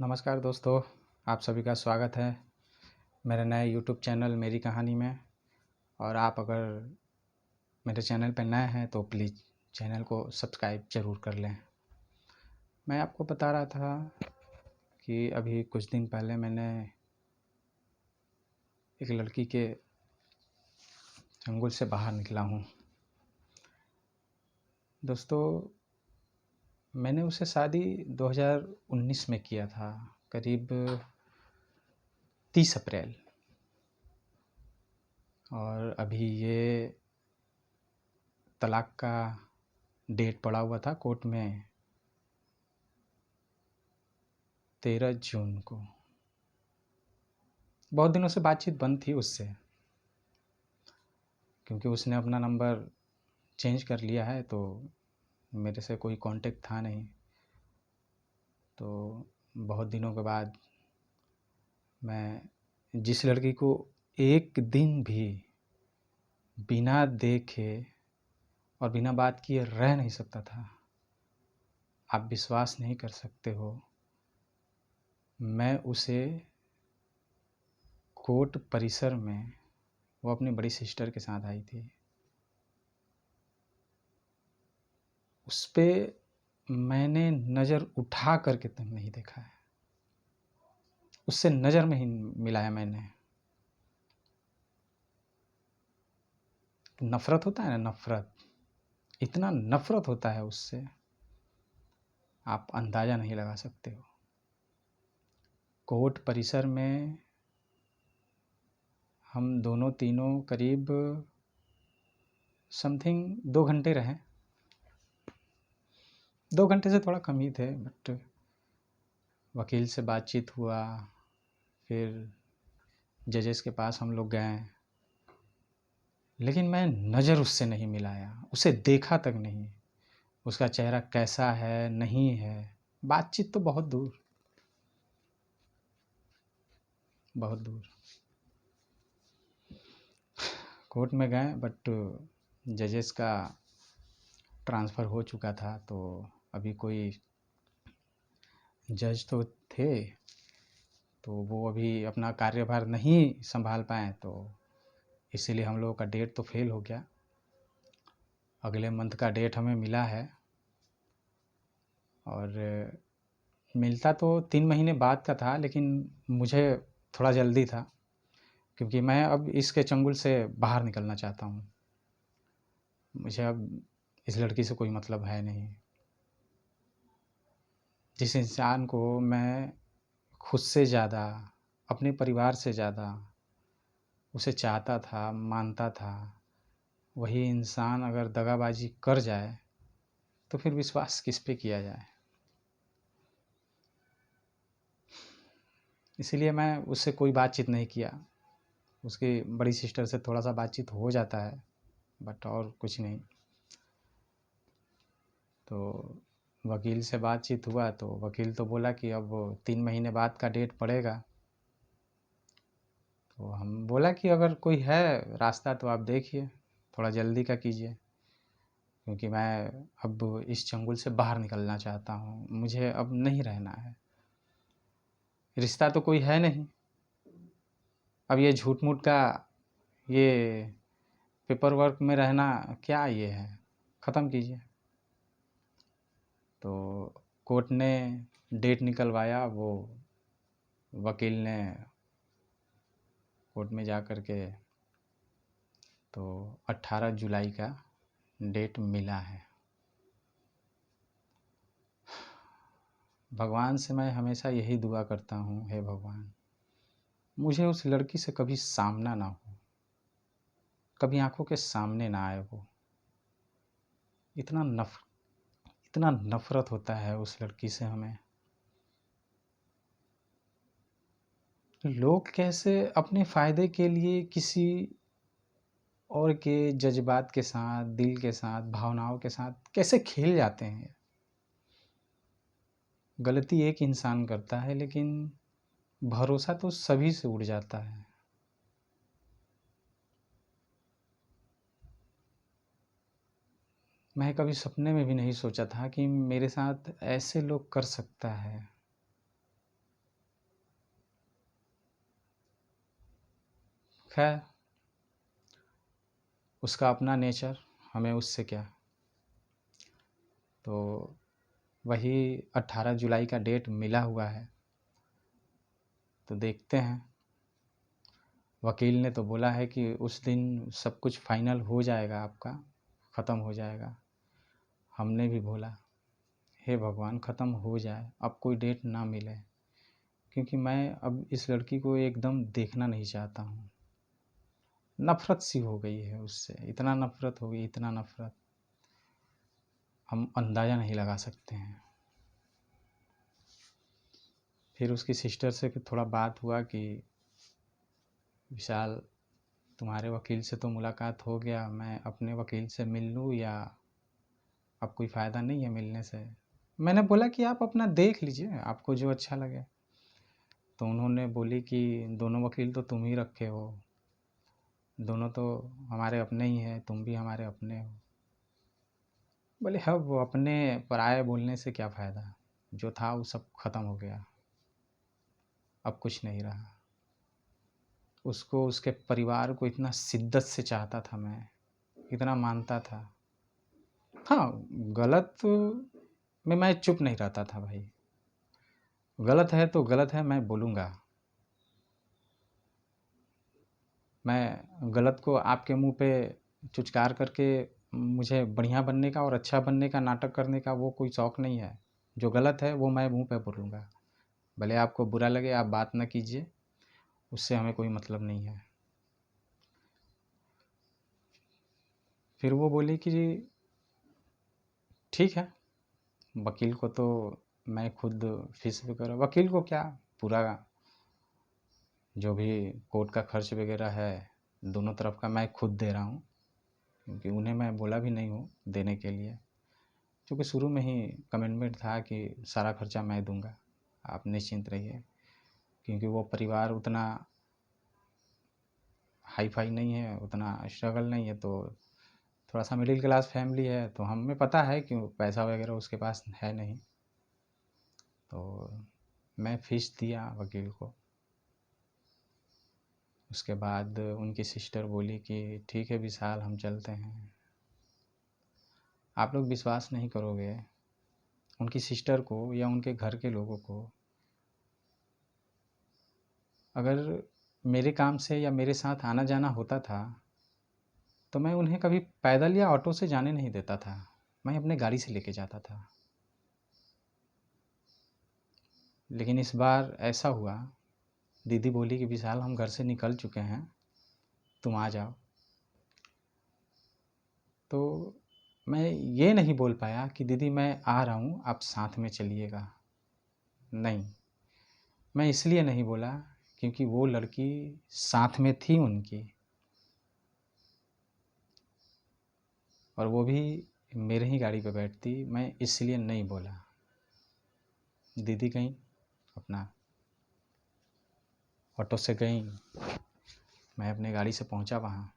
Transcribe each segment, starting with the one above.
नमस्कार दोस्तों, आप सभी का स्वागत है मेरे नए यूट्यूब चैनल मेरी कहानी में। और आप अगर मेरे चैनल पर नए हैं तो प्लीज़ चैनल को सब्सक्राइब ज़रूर कर लें। मैं आपको बता रहा था कि अभी कुछ दिन पहले मैंने एक लड़की के चंगुल से बाहर निकला हूँ। दोस्तों, मैंने उससे शादी 2019 में किया था, करीब 30 अप्रैल। और अभी ये तलाक का डेट पड़ा हुआ था कोर्ट में 13 जून को। बहुत दिनों से बातचीत बंद थी उससे, क्योंकि उसने अपना नंबर चेंज कर लिया है, तो मेरे से कोई कांटेक्ट था नहीं। तो बहुत दिनों के बाद मैं जिस लड़की को एक दिन भी बिना देखे और बिना बात किए रह नहीं सकता था, आप विश्वास नहीं कर सकते हो, मैं उसे कोर्ट परिसर में, वो अपनी बड़ी सिस्टर के साथ आई थी, उस पे मैंने नज़र उठा करके तक नहीं देखा है, उससे नज़र में ही मिलाया मैंने। नफ़रत होता है ना, नफ़रत, इतना नफ़रत होता है उससे, आप अंदाज़ा नहीं लगा सकते हो। कोर्ट परिसर में हम दोनों तीनों करीब समथिंग 2 घंटे रहे। 2 घंटे से थोड़ा कम ही थे, बट वकील से बातचीत हुआ, फिर जजेस के पास हम लोग गए, लेकिन मैं नज़र उससे नहीं मिलाया, उसे देखा तक नहीं। उसका चेहरा कैसा है, नहीं है, बातचीत तो बहुत दूर, बहुत दूर। कोर्ट में गए, बट जजेस का ट्रांसफ़र हो चुका था, तो अभी कोई जज तो थे, तो वो अभी अपना कार्यभार नहीं संभाल पाए, तो इसीलिए हम लोगों का डेट तो फेल हो गया। अगले मंथ का डेट हमें मिला है, और मिलता तो 3 महीने बाद का था, लेकिन मुझे थोड़ा जल्दी था, क्योंकि मैं अब इसके चंगुल से बाहर निकलना चाहता हूँ। मुझे अब इस लड़की से कोई मतलब है नहीं। जिस इंसान को मैं खुद से ज़्यादा, अपने परिवार से ज़्यादा उसे चाहता था, मानता था, वही इंसान अगर दगाबाजी कर जाए तो फिर विश्वास किस पे किया जाए। इसीलिए मैं उससे कोई बातचीत नहीं किया। उसकी बड़ी सिस्टर से थोड़ा सा बातचीत हो जाता है, बट और कुछ नहीं। तो वकील से बातचीत हुआ, तो वकील तो बोला कि अब 3 महीने बाद का डेट पड़ेगा। तो हम बोला कि अगर कोई है रास्ता तो आप देखिए, थोड़ा जल्दी का कीजिए, क्योंकि मैं अब इस चंगुल से बाहर निकलना चाहता हूँ, मुझे अब नहीं रहना है। रिश्ता तो कोई है नहीं, अब ये झूठ मूठ का, ये पेपर वर्क में रहना क्या ये है, ख़त्म कीजिए। तो कोर्ट ने डेट निकलवाया, वो वकील ने कोर्ट में जा कर के, तो 18 जुलाई का डेट मिला है। भगवान से मैं हमेशा यही दुआ करता हूँ, हे भगवान, मुझे उस लड़की से कभी सामना ना हो, कभी आंखों के सामने ना आए वो। इतना इतना नफ़रत होता है उस लड़की से हमें। लोग कैसे अपने फ़ायदे के लिए किसी और के जज्बात के साथ, दिल के साथ, भावनाओं के साथ कैसे खेल जाते हैं। गलती एक इंसान करता है, लेकिन भरोसा तो सभी से उड़ जाता है। मैं कभी सपने में भी नहीं सोचा था कि मेरे साथ ऐसे लोग कर सकता है। खैर, उसका अपना नेचर, हमें उससे क्या। तो वही 18 जुलाई का डेट मिला हुआ है, तो देखते हैं। वकील ने तो बोला है कि उस दिन सब कुछ फाइनल हो जाएगा, आपका ख़त्म हो जाएगा। हमने भी बोला, हे भगवान ख़त्म हो जाए, अब कोई डेट ना मिले, क्योंकि मैं अब इस लड़की को एकदम देखना नहीं चाहता हूँ। नफ़रत सी हो गई है उससे, इतना नफ़रत हो गई, इतना नफ़रत, हम अंदाज़ा नहीं लगा सकते हैं। फिर उसकी सिस्टर से थोड़ा बात हुआ कि विशाल, तुम्हारे वकील से तो मुलाकात हो गया, मैं अपने वकील से मिल लूँ या अब कोई फ़ायदा नहीं है मिलने से। मैंने बोला कि आप अपना देख लीजिए, आपको जो अच्छा लगे। तो उन्होंने बोली कि दोनों वकील तो तुम ही रखे हो, दोनों तो हमारे अपने ही हैं, तुम भी हमारे अपने हो। बोले हाँ, वो अपने पराये बोलने से क्या फ़ायदा, जो था वो सब ख़त्म हो गया, अब कुछ नहीं रहा। उसको, उसके परिवार को इतना शिद्दत से चाहता था मैं, इतना मानता था। हाँ, गलत में मैं चुप नहीं रहता था भाई, गलत है तो गलत है, मैं बोलूँगा। मैं गलत को आपके मुंह पे चुचकार करके मुझे बढ़िया बनने का और अच्छा बनने का नाटक करने का वो कोई शौक़ नहीं है। जो गलत है वो मैं मुंह पे बोलूँगा, भले आपको बुरा लगे, आप बात ना कीजिए, उससे हमें कोई मतलब नहीं है। फिर वो बोली कि ठीक है, वकील को तो मैं खुद फीस वगैरह, वकील को क्या, पूरा जो भी कोर्ट का खर्च वगैरह है दोनों तरफ का मैं खुद दे रहा हूँ, क्योंकि उन्हें मैं बोला भी नहीं हूँ देने के लिए, क्योंकि शुरू में ही कमिटमेंट था कि सारा खर्चा मैं दूंगा, आप निश्चिंत रहिए। क्योंकि वो परिवार उतना हाई फाई नहीं है, उतना स्ट्रगल नहीं है, तो थोड़ा सा मिडिल क्लास फैमिली है, तो हमें पता है कि पैसा वगैरह उसके पास है नहीं। तो मैं फ़ीस दिया वकील को। उसके बाद उनकी सिस्टर बोली कि ठीक है विशाल, हम चलते हैं। आप लोग विश्वास नहीं करोगे, उनकी सिस्टर को या उनके घर के लोगों को, अगर मेरे काम से या मेरे साथ आना जाना होता था तो मैं उन्हें कभी पैदल या ऑटो से जाने नहीं देता था, मैं अपने गाड़ी से लेके जाता था। लेकिन इस बार ऐसा हुआ, दीदी बोली कि विशाल हम घर से निकल चुके हैं, तुम आ जाओ। तो मैं ये नहीं बोल पाया कि दीदी मैं आ रहा हूँ, आप साथ में चलिएगा। नहीं, मैं इसलिए नहीं बोला क्योंकि वो लड़की साथ में थी उनकी, और वो भी मेरे ही गाड़ी पे बैठती, मैं इसलिए नहीं बोला। दीदी गई अपना ऑटो से गई, मैं अपने गाड़ी से पहुंचा वहाँ।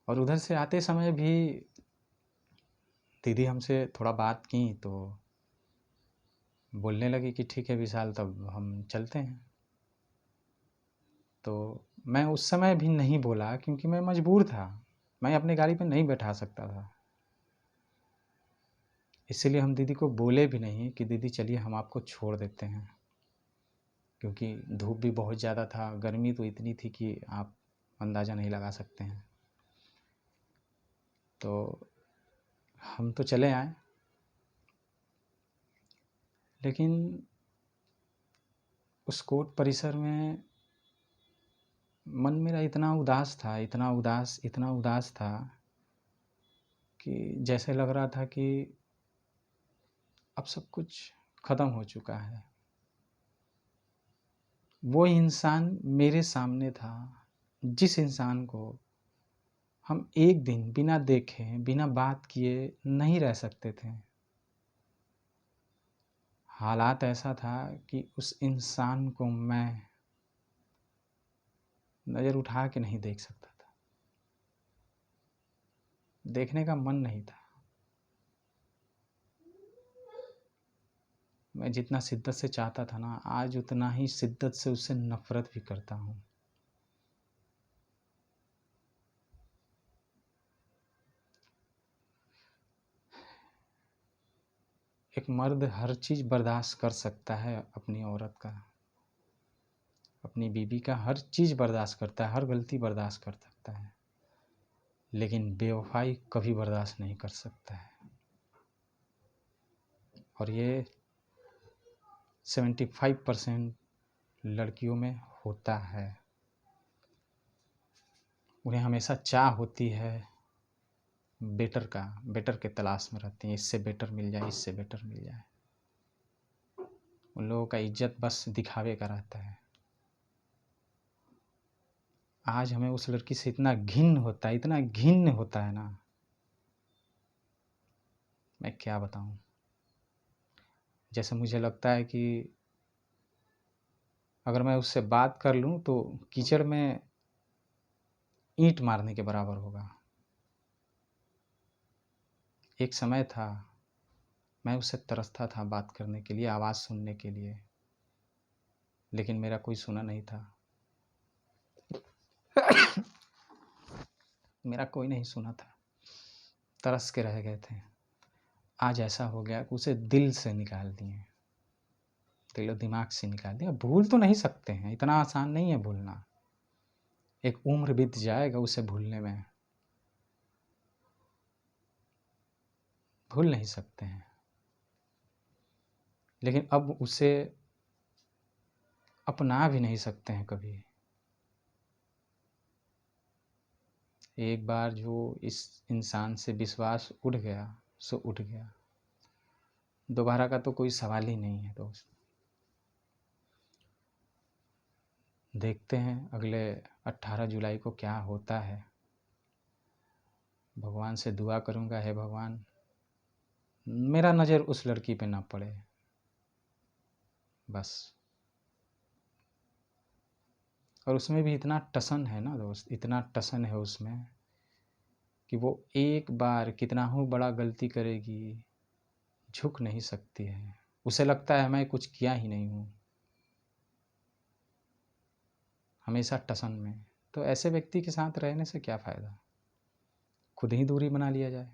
और उधर से आते समय भी दीदी हमसे थोड़ा बात की तो बोलने लगी कि ठीक है विशाल, तब हम चलते हैं। तो मैं उस समय भी नहीं बोला क्योंकि मैं मजबूर था, मैं अपनी गाड़ी पे नहीं बैठा सकता था। इसलिए हम दीदी को बोले भी नहीं कि दीदी चलिए हम आपको छोड़ देते हैं, क्योंकि धूप भी बहुत ज़्यादा था, गर्मी तो इतनी थी कि आप अंदाज़ा नहीं लगा सकते हैं। तो हम तो चले आए, लेकिन उस कोर्ट परिसर में मन मेरा इतना उदास था, इतना उदास, इतना उदास था कि जैसे लग रहा था कि अब सब कुछ ख़त्म हो चुका है। वो इंसान मेरे सामने था, जिस इंसान को हम एक दिन बिना देखे, बिना बात किए नहीं रह सकते थे। हालात ऐसा था कि उस इंसान को मैं नज़र उठा के नहीं देख सकता था, देखने का मन नहीं था। मैं जितना शिद्दत से चाहता था ना, आज उतना ही शिद्दत से उससे नफ़रत भी करता हूँ। एक मर्द हर चीज़ बर्दाश्त कर सकता है अपनी औरत का, अपनी बीवी का हर चीज़ बर्दाश्त करता है, हर गलती बर्दाश्त कर सकता है, लेकिन बेवफाई कभी बर्दाश्त नहीं कर सकता है। और ये 75% लड़कियों में होता है। उन्हें हमेशा चाह होती है बेटर के तलाश में रहती हैं, इससे बेटर मिल जाए, इससे बेटर मिल जाए। उन लोगों का इज्जत बस दिखावे का रहता है। आज हमें उस लड़की से इतना घिन्न होता है, इतना घिन्न होता है ना, मैं क्या बताऊं। जैसे मुझे लगता है कि अगर मैं उससे बात कर लूं तो कीचड़ में ईंट मारने के बराबर होगा। एक समय था मैं उससे तरसता था बात करने के लिए, आवाज़ सुनने के लिए, लेकिन मेरा कोई सुना नहीं था। मेरा कोई नहीं सुना था, तरस के रह गए थे। आज ऐसा हो गया कि उसे दिल से निकाल दिए, दिल और दिमाग से निकाल दिया। भूल तो नहीं सकते हैं, इतना आसान नहीं है भूलना, एक उम्र बीत जाएगा उसे भूलने में, भूल नहीं सकते हैं। लेकिन अब उसे अपना भी नहीं सकते हैं कभी। एक बार जो इस इंसान से विश्वास उठ गया सो उठ गया, दोबारा का तो कोई सवाल ही नहीं है दोस्त। देखते हैं अगले 18 जुलाई को क्या होता है। भगवान से दुआ करूंगा, हे भगवान मेरा नज़र उस लड़की पे ना पड़े, बस। और उसमें भी इतना टसन है ना दोस्त, इतना टसन है उसमें कि वो एक बार कितना ही बड़ा गलती करेगी, झुक नहीं सकती है। उसे लगता है मैं कुछ किया ही नहीं हूँ, हमेशा टसन में। तो ऐसे व्यक्ति के साथ रहने से क्या फ़ायदा, खुद ही दूरी बना लिया जाए।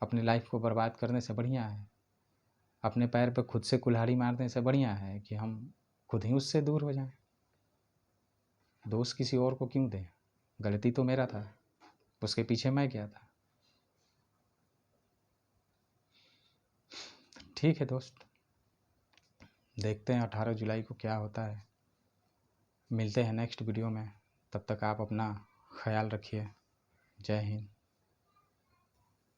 अपनी लाइफ को बर्बाद करने से बढ़िया है, अपने पैर पर खुद से कुल्हाड़ी मारने से बढ़िया है कि हम खुद ही उससे दूर हो जाएं। दोष किसी और को क्यों दें, गलती तो मेरा था, उसके पीछे मैं क्या था। ठीक है दोस्त, देखते हैं 18 जुलाई को क्या होता है। मिलते हैं नेक्स्ट वीडियो में, तब तक आप अपना ख्याल रखिए। जय हिंद।